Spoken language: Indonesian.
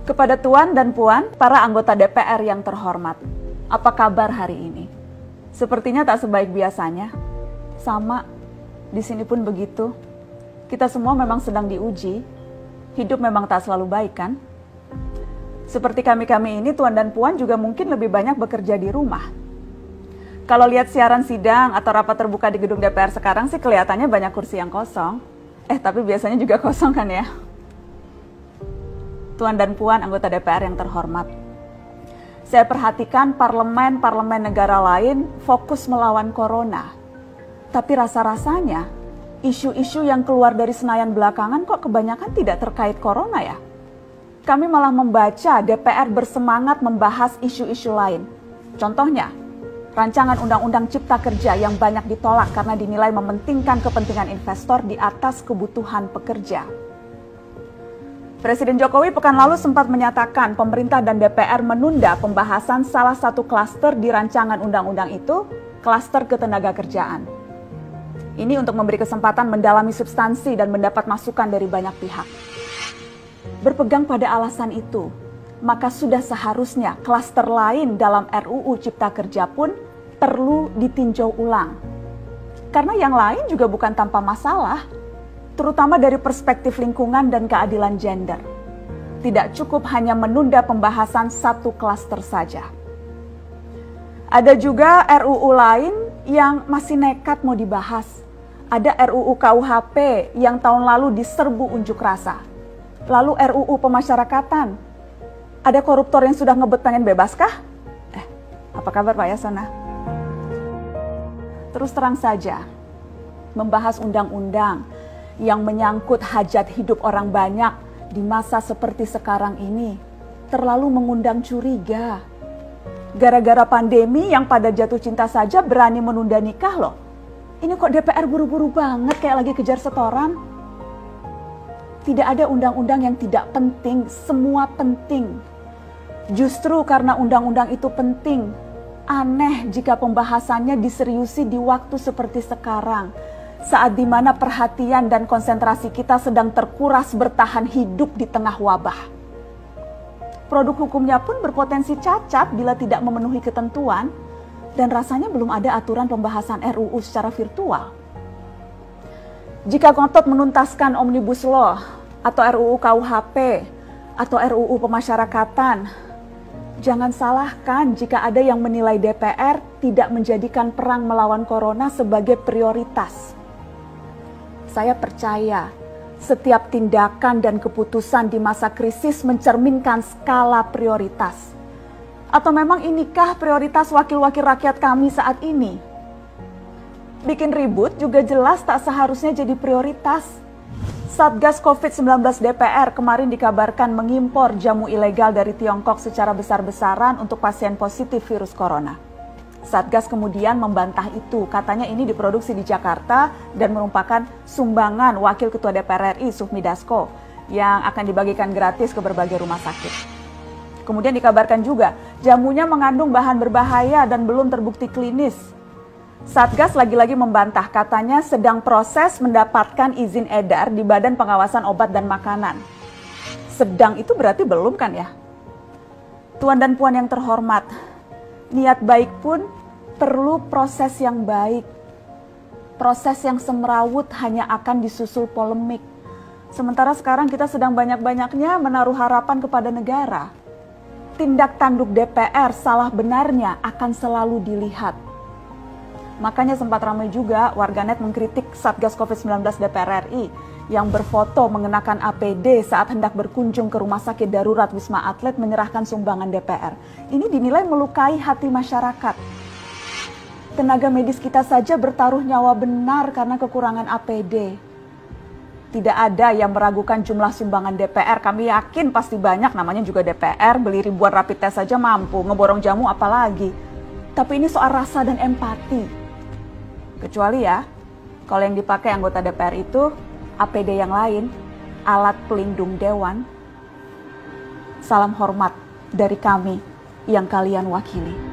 Kepada Tuan dan Puan, para anggota DPR yang terhormat, apa kabar hari ini? Sepertinya tak sebaik biasanya. Sama, di sini pun begitu. Kita semua memang sedang diuji. Hidup memang tak selalu baik, kan? Seperti kami-kami ini, Tuan dan Puan juga mungkin lebih banyak bekerja di rumah. Kalau lihat siaran sidang atau rapat terbuka di gedung DPR sekarang sih kelihatannya banyak kursi yang kosong. Tapi biasanya juga kosong kan ya? Tuan dan Puan anggota DPR yang terhormat, saya perhatikan parlemen-parlemen negara lain fokus melawan corona. Tapi rasa-rasanya isu-isu yang keluar dari Senayan belakangan kok kebanyakan tidak terkait corona ya? Kami malah membaca DPR bersemangat membahas isu-isu lain. Contohnya, rancangan Undang-Undang Cipta Kerja yang banyak ditolak karena dinilai mementingkan kepentingan investor di atas kebutuhan pekerja. Presiden Jokowi pekan lalu sempat menyatakan pemerintah dan DPR menunda pembahasan salah satu klaster di rancangan undang-undang itu, klaster ketenagakerjaan. Ini untuk memberi kesempatan mendalami substansi dan mendapat masukan dari banyak pihak. Berpegang pada alasan itu, maka sudah seharusnya klaster lain dalam RUU Cipta Kerja pun perlu ditinjau ulang. Karena yang lain juga bukan tanpa masalah, terutama dari perspektif lingkungan dan keadilan gender. Tidak cukup hanya menunda pembahasan satu klaster saja. Ada juga RUU lain yang masih nekat mau dibahas. Ada RUU KUHP yang tahun lalu diserbu unjuk rasa. Lalu RUU pemasyarakatan. Ada koruptor yang sudah ngebet pengen bebas kah? Apa kabar Pak Yasona? Terus terang saja, membahas undang-undang yang menyangkut hajat hidup orang banyak di masa seperti sekarang ini terlalu mengundang curiga. Gara-gara pandemi yang pada jatuh cinta saja berani menunda nikah loh. Ini kok DPR buru-buru banget kayak lagi kejar setoran? Tidak ada undang-undang yang tidak penting, semua penting. Justru karena undang-undang itu penting, aneh jika pembahasannya diseriusi di waktu seperti sekarang. Saat dimana perhatian dan konsentrasi kita sedang terkuras bertahan hidup di tengah wabah. Produk hukumnya pun berpotensi cacat bila tidak memenuhi ketentuan, dan rasanya belum ada aturan pembahasan RUU secara virtual. Jika ngotot menuntaskan Omnibus Law, atau RUU KUHP, atau RUU pemasyarakatan, jangan salahkan jika ada yang menilai DPR tidak menjadikan perang melawan corona sebagai prioritas. Saya percaya setiap tindakan dan keputusan di masa krisis mencerminkan skala prioritas. Atau memang inikah prioritas wakil-wakil rakyat kami saat ini? Bikin ribut juga jelas tak seharusnya jadi prioritas. Satgas COVID-19 DPR kemarin dikabarkan mengimpor jamu ilegal dari Tiongkok secara besar-besaran untuk pasien positif virus corona. Satgas kemudian membantah itu, katanya ini diproduksi di Jakarta dan merupakan sumbangan Wakil Ketua DPR RI Sufmi Dasko yang akan dibagikan gratis ke berbagai rumah sakit. Kemudian dikabarkan juga jamunya mengandung bahan berbahaya dan belum terbukti klinis. Satgas lagi-lagi membantah, katanya sedang proses mendapatkan izin edar di Badan Pengawasan Obat dan Makanan. Sedang itu berarti belum kan ya? Tuan dan Puan yang terhormat, niat baik pun perlu proses yang baik. Proses yang semrawut hanya akan disusul polemik. Sementara sekarang kita sedang banyak-banyaknya menaruh harapan kepada negara. Tindak tanduk DPR salah benarnya akan selalu dilihat. Makanya sempat ramai juga warganet mengkritik Satgas COVID-19 DPR RI yang berfoto mengenakan APD saat hendak berkunjung ke rumah sakit darurat Wisma Atlet menyerahkan sumbangan DPR. Ini dinilai melukai hati masyarakat. Tenaga medis kita saja bertaruh nyawa benar karena kekurangan APD. Tidak ada yang meragukan jumlah sumbangan DPR. Kami yakin pasti banyak, namanya juga DPR, beli ribuan rapid test saja mampu, ngeborong jamu apalagi. Tapi ini soal rasa dan empati. Kecuali ya, kalau yang dipakai anggota DPR itu APD yang lain, alat pelindung dewan. Salam hormat dari kami yang kalian wakili.